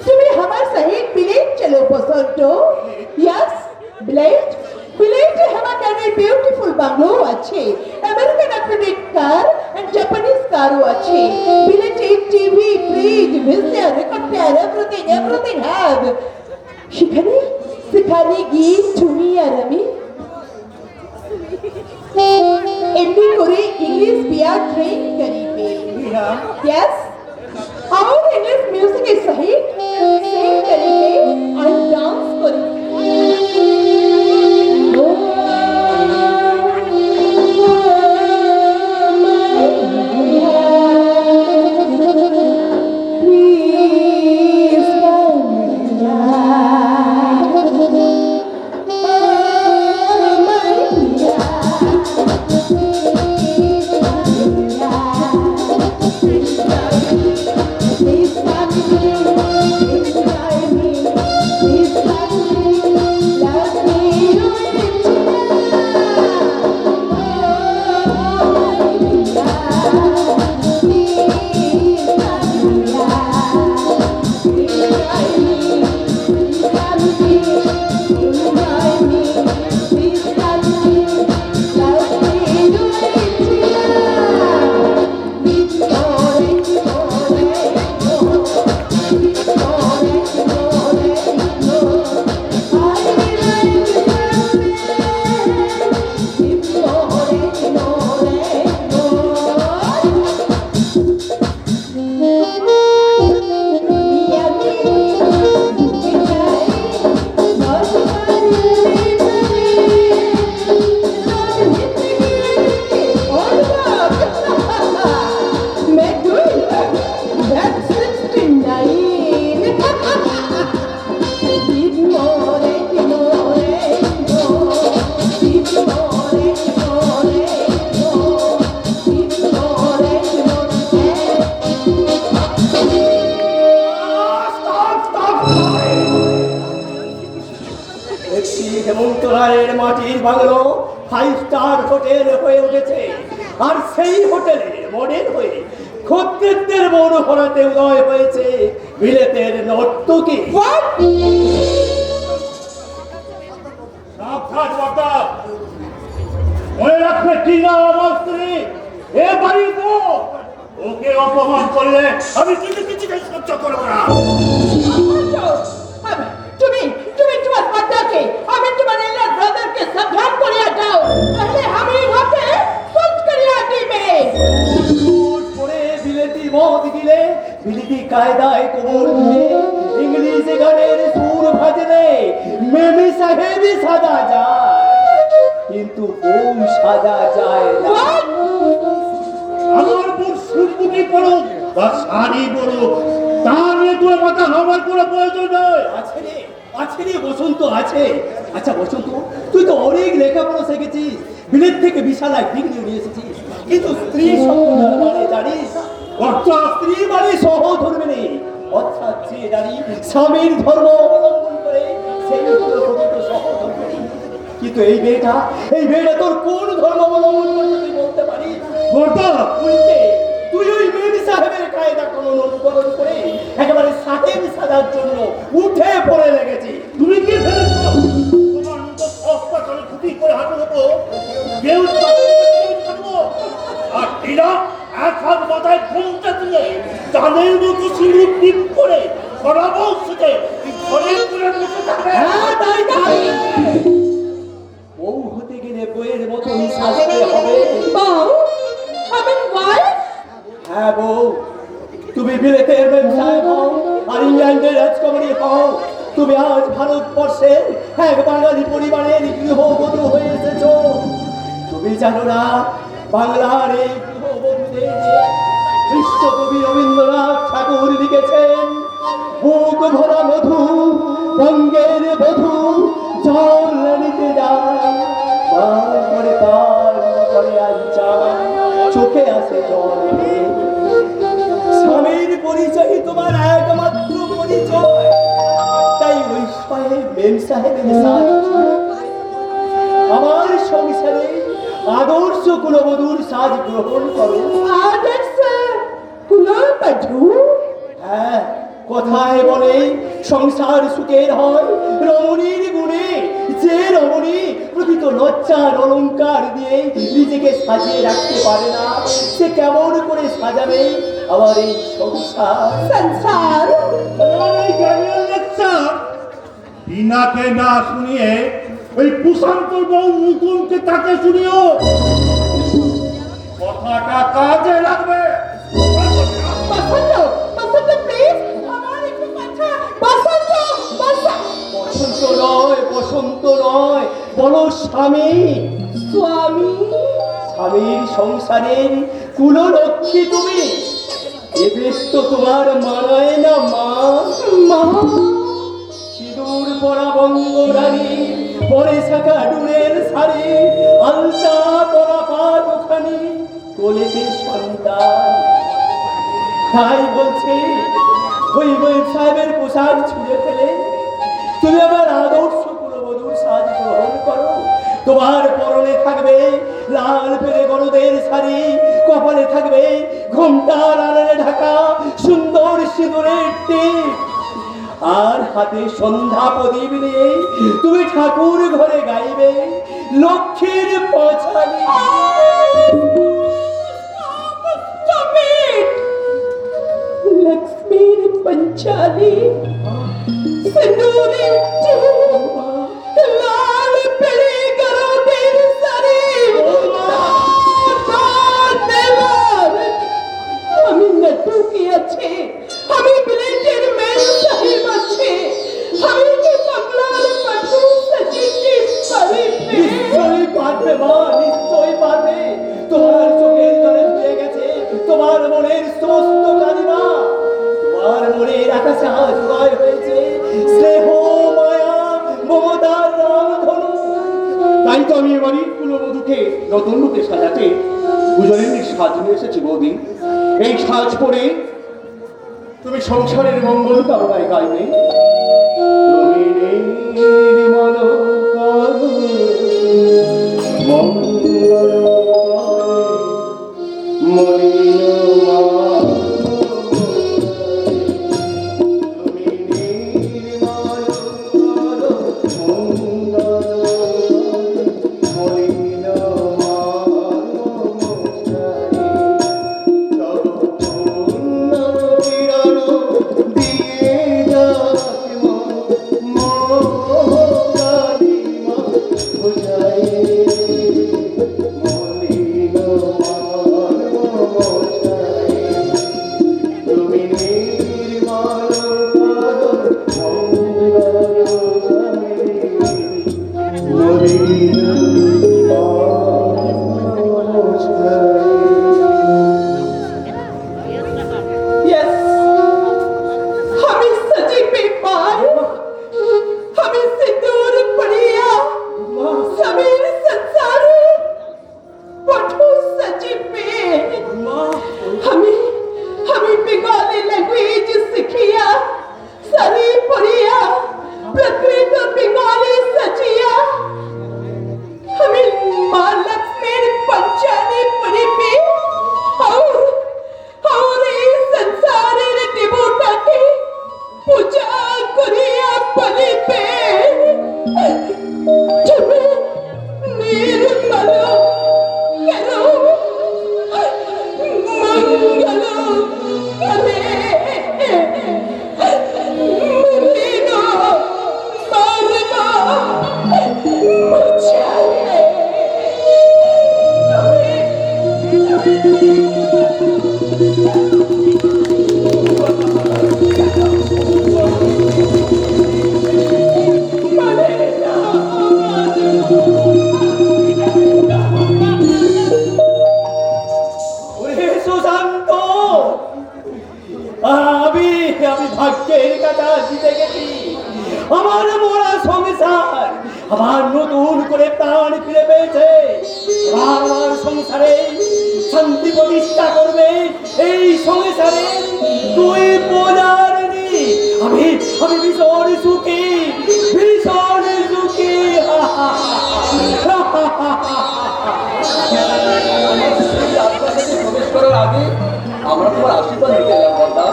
তুমি আমার সহিত বিলেত চলো বসন্ত। यस বিলেত, বিলেতে আমার নামে বিউটিফুল বাংলো আছে, American update car and Japanese কারও আছে। বিলেতে TV, fridge, VCR, record player, everything have. সেখানে সেখানে গিয়ে তুমি আর আমি এমনি করে ইংলিশ বিয়ার ট্রেন করিবে। यस और इंग्लिश म्यूजिक सहित सिंग करिबे और डांस करिबे। Please, রায়ের মাটির বাংলো 5 স্টার হোটেল হয়ে উঠেছে। আর সেই হোটেলে মডেল হয়ে খদ্দেরদের মন ভরাতে উদয় হয়েছে বিলেতের নর্তকী। সাবধান বাবা, মনে রাখবে টিনা আমার স্ত্রী, এ বাড়ির বউ। ওকে অপমান করলে আমি কিছু সহ্য করবো না। তুমি তুমি তোমার পর্দাকে আমি তোমার এলার ব্রাদারকে সাবধান করিয়া দাও, তাহলে আমি ওকে সুচ করিয়া দিবে। পরে বিলেতি মদ গিলে বিলেতি কায়দায় কোমর দিলে ইংলিশ গানের সুর ভাজলে মেমি সাহেবই সাজা যায়, কিন্তু বউ সাজা যায় না। আমার বোন সুন্দরী পড়ুক বা শাড়ি পড়ুক, তার নিয়ে তোর মাথা হবার কোনো প্রয়োজন নয়। আছে রে, আছে রে, বসন্ত আছে। আচ্ছা বসন্ত, তুই তো অনেক লেখাপড়া শিখেছিস, বিলেত থেকে বিশালায় ডিগ্রি নিয়ে এসেছিস, কিন্তু স্ত্রী শব্দটার মানে জানিস? অর্থাৎ স্ত্রী মানে সহধর্মী নেই, অর্থাৎ যে নারী স্বামীর ধর্ম অবলম্বন করে সেই হলো পবিত্র সহধর্মিণী। কিন্তু এই মেয়েটা তোর কোন ধর্ম অবলম্বন করছে তুই বলতে পারিস? বলতো উল্টে তুই ওই মেমি সাহেবের কায়দা কানুন অনুকরণ করে একেবারে সাহেব সাজার জন্য উঠে পড়ে লেগেছি। তুমি কি ভেবেছো তোমার মতো সস্তা করে ছুটি করে হাঁটু হতো কেউ থাকবো? আর টিনা এক হাত মাথায় ঘুমটা দিয়ে চাঁদের মতো সিঁড়ি টিপ করে সরাবো সেটে ঘরে করে বসে থাকবে। হ্যাঁ তাই তাই, বউ হতে গেলে বইয়ের মতো সাজতে হবে। বউ আমি ওয়াইফ। হ্যাঁ বউ, তুমি বিলেতের ব্যবসায় হও আর ইংল্যান্ডের রাজকুমারী হও, তুমি আজ ভারতবর্ষের এক বাঙালি পরিবারের গৃহবধূ হয়ে এসেছো। তুমি জানো না বাংলার এই গৃহবধূদের বিশ্বকবি রবীন্দ্রনাথ ঠাকুর লিখেছেন, বুক ভরা মধু বঙ্গের বধূ জল নিতে যায়, তারপরে তার করে আঞ্চা চোখে আসে জল। স্বামীর পরিচয় তোমার একমাত্র পরিচয়, তাই ওই সাহেব মেম সাহেবের সাথে আমার সংসারে আদর্শ কুলবধূর সাজ গ্রহণ করো। আদর্শ কুলবধূ? হ্যাঁ, কথায় বলে সংসার সুখের হয় রমণীর গুণে। যে রমণী প্রকৃত লজ্জার অলংকার দিয়ে নিজেকে সাজিয়ে রাখতে পারে না, সে কেমন করে সাজাবে আমার এই সংসার? সংসার এই জ্ঞানের লেকচার টিনাকে না শুনিয়ে ওই কুশান্ত বউ নতুনকে তাকে শুনিও, কথাটা কাজে লাগবে। বসন্ত বসন্ত প্লিজ আমার একটু কথা। বসন্ত বসন্ত নয়, বসন্ত নয়, বলো স্বামী। স্বামী স্বামীর সংসারের কুললক্ষ্মী তুমি, এ বেশ তো তোমার মানায় না মা। মা সিঁদুর পরা বঙ্গরানী পরে শাখা ডুরের শাড়ি, আলতা পরা পাটখানি, কোলেতে সন্তান। তাই বলছে ওই সাহেবের পোশাক ছুঁড়ে ফেলে তুমি আবার আদর্শ কুলবধূর সাজ গ্রহণ করো। তোমার পরনে থাকবে লাল পেরে গরদের শাড়ি, কপালে থাকবে ঘোমটার আড়ালে ঢাকা সুন্দর সিঁদুরের টিপ, আর হাতে সন্ধ্যা প্রদীপ নিয়ে তুমি ঠাকুর ঘরে গাইবে লক্ষ্মীর পছানি। লক্ষ্মীর পঞ্চালি সিঁদুরের টিপ, লাল পেলে গরদের শাড়ি, আমি নটুকি আছে, আমি বিলেতের মেম সাহেব আছে, আমি কি বাংলার পাঠু সাজিতে পারিবে? নিশ্চয়ই পারবে মা, নিশ্চয়ই পারবে। তোমার চোখের জলে ধুয়ে গেছে তোমার মনের সমস্ত কালিমা, তোমার মনের আকাশে আজ উদয় হয়েছে স্নেহ মায়া মমতার রামধনু। তাই তো আমি এবারই কুলবধূকে নতুন রূপে সাজাতে দুজনের সাজ নিয়ে এসেছি বৌদি। এই সাজ পরে তুমি সংসারের মঙ্গল কামনায় গাইবে। তুমি নির্মল করুণা ভাগ্যের কাটা জিতে গেছি। আমার মোরা সংসার আবার নতুন করে প্রাণ ফিরে পেয়েছে। এবার আমার সংসারে শান্তি প্রতিষ্ঠা করবে এই সংসারে তুই প্রজারণী। আমি আমি ভীষণ সুখী, ভীষণ সুখী। প্রবেশ করার আগে আমরা তোমার আশীর্বাদ নিতে এলাম বর্দা।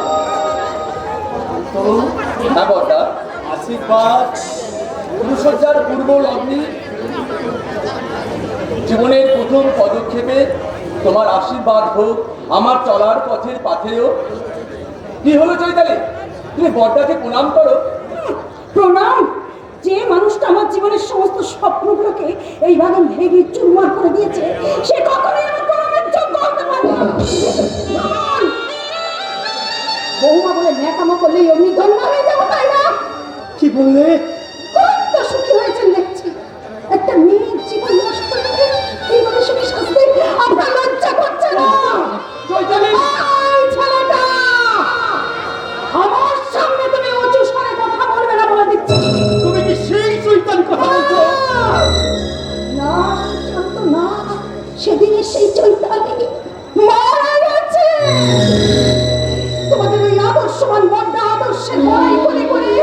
তো হ্যাঁ বর্দা, আশীর্বাদ পুরুষজ্জার পূর্ব লগ্নে জীবনের প্রথম পদক্ষেপে তোমার আশীর্বাদ হোক আমার চলার পথের পাথেও। কি হলো চৈতালি, তুমি বর্দাকে প্রণাম করো। প্রণাম? যে মানুষটা আমার জীবনের সমস্ত স্বপ্নগুলোকে এইভাবে ভেঙে চুরমার করে দিয়েছে, সে কখনোই আমার প্রণামের যোগ্য হতে পারে না। প্রণাম! বৌমা বলে ন্যাকামো করলেই অমনি ধন্য হয়ে যাবো, তাই না? কি বললে? কত সুখী হয়েছেন দেখছি। একটা মেয়ের জীবন নষ্ট করে এইভাবে সুখী সাজতে আপনার লজ্জা করছে না? চৈতালি! এই ছেলেটা! আমার সামনে তুমি উঁচু স্বরে কথা বলবে না বলে দিচ্ছি। তুমি কি সেই চৈতালি কথা বলছো? না শান্ত না, সেদিনের সেই চৈতালি মারা গেছে। তোমাদের ওই আদর্শবান বড্ডা আদর্শের লড়াই করে করে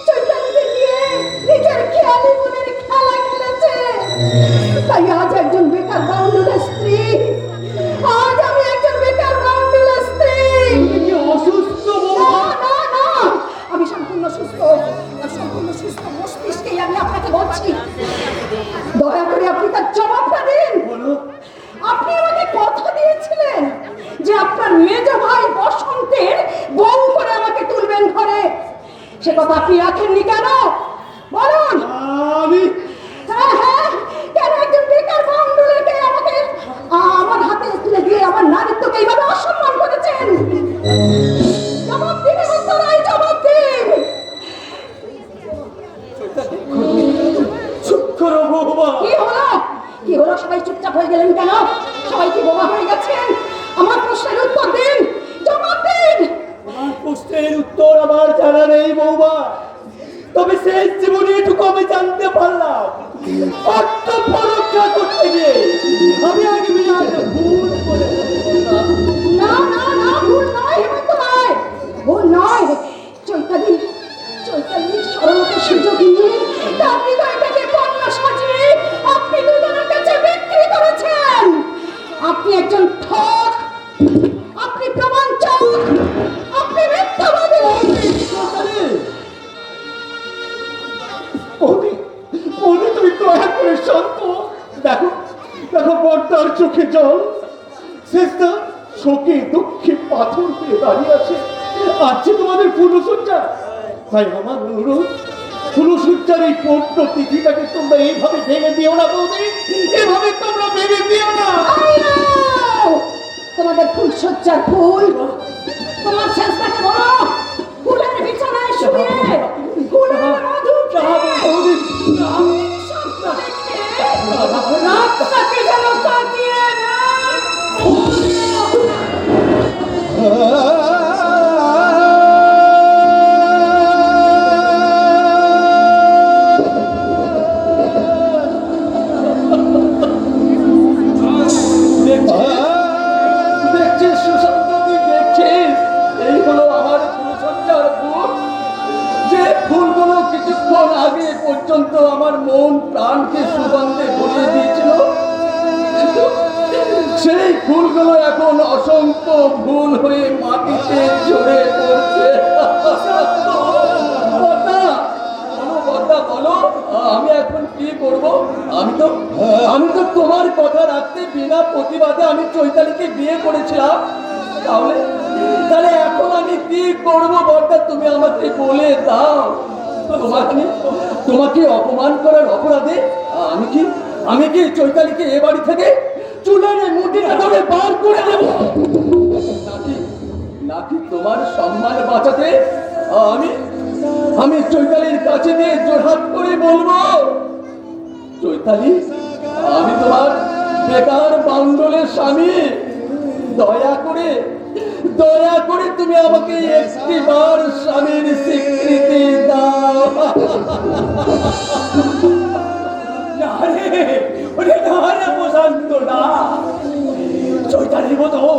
চৈতালিকে নিয়ে নিজের খেয়ালি মনের খেলা খেলেছে। তাই আজ একজন বেকার বাউন্ডুলের স্ত্রী, আজ আমি একজন বেকার বাউন্ডুলের স্ত্রী। তুমি কি অসুস্থ না না না, আমি সম্পূর্ণ সুস্থ, সম্পূর্ণ সুস্থ মস্তিষ্কেই আমি আপনাকে বলছি। দয়া করে আপনি তার জবাবটা দিন। আপনি আমাকে কথা দিয়েছিলেন যে আপনার মেজ ভাই বসন্তের বউ করে আমাকে তুলবেন ঘরে, সে কথা আপনি রাখেননি কেন বলুন? আমি হ্যাঁ হ্যাঁ, কেন একজন বেকার বাউন্ডুলেকে আমাকে আমার হাতে তুলে দিয়ে আমার নারীত্বকে এইভাবে অসম্মান করেছেন? জবাব দিন উত্তরাই, জবাব দিন। চুপ করো বৌমা। কি হলো? কি হলো? সবাই চুপচাপ হয়ে গেলেন কেন? সবাই কি বোমা হয়ে গেছেন? আমার প্রশ্নের উত্তর দিন, জবাব দিন। আমার প্রশ্নের উত্তর আমার জানা নেই বৌমা, তবে শেষ জীবনে এটুকু আমি জানতে পারলাম, কর্তব্য রক্ষা করতে গিয়ে আমি আগে বিরাট ভুল করে ফেলেছিলাম। না না না, ভুল নয় হেমন্ত নয়, ভুল নয়। চৈতালি সরলতার সুযোগ নিয়ে তার হৃদয়টাকে পণ্য সাজিয়ে আপনি দুজনের কাছে বিক্রি করেছেন। আপনি একজন ঠক, আপনি প্রমাণচক, আপনি মিথ্যাবাদী। তুমি দয়া করে শান্ত। দেখো দেখো বর্দার চোখে জল, শেষটা শোকে দুঃখে পাথর হয়ে দাঁড়িয়ে আছে। আছে তোমাদের ফুলসজ্জা, তাই আমার অনুরোধ, ফুলসজ্জার এই পূর্ণ তিথিটাকে তোমরা এইভাবে ভেঙে দিও না বৌদি, এভাবে তোমরা ভেঙে দিও না। তোমাদের ফুলসজ্জার ফুল, তোমার শেষটাকে বলো ফুলের বিছানায় শুয়ে ফুলের মধু খেয়ে স্বপ্ন দেখে রাতটাকে যেন কাটিয়ে দেখছিস সুশান্ত, তুই দেখছিস এই হলো আমার ফুলসজ্জার ফুল, যে ফুলগুলো কিছুক্ষণ আগে পর্যন্ত আমার মন প্রাণকে সুগন্ধে ভরিয়ে দিয়েছিল, সেই ফুলগুলো এখন অসংখ্য ফুল হয়ে মাটিতে ঝরে পড়ছে। বলো আমি এখন কি করব? আমি তো তোমার কথা রাখতে বিনা প্রতিবাদে আমি চৈতালিকে বিয়ে করেছিলাম। তাহলে এখন আমি কি করব বর্দা, তুমি আমাকে বলে দাও। তোমাকে অপমান করার অপরাধে আমি কি চৈতালিকে এ বাড়ি থেকে চুলের মুঠিটা ধরে বার করে দেব, নাকি তোমার সম্মান বাঁচাতে আমি চৈতালির কাছে নিয়ে জোড়হাত করে বলবো, চৈতালি আমি তোমার বেকার বাউন্ডলের স্বামী, দয়া করে দয়া করে তুমি আমাকে একটিবার স্বামীর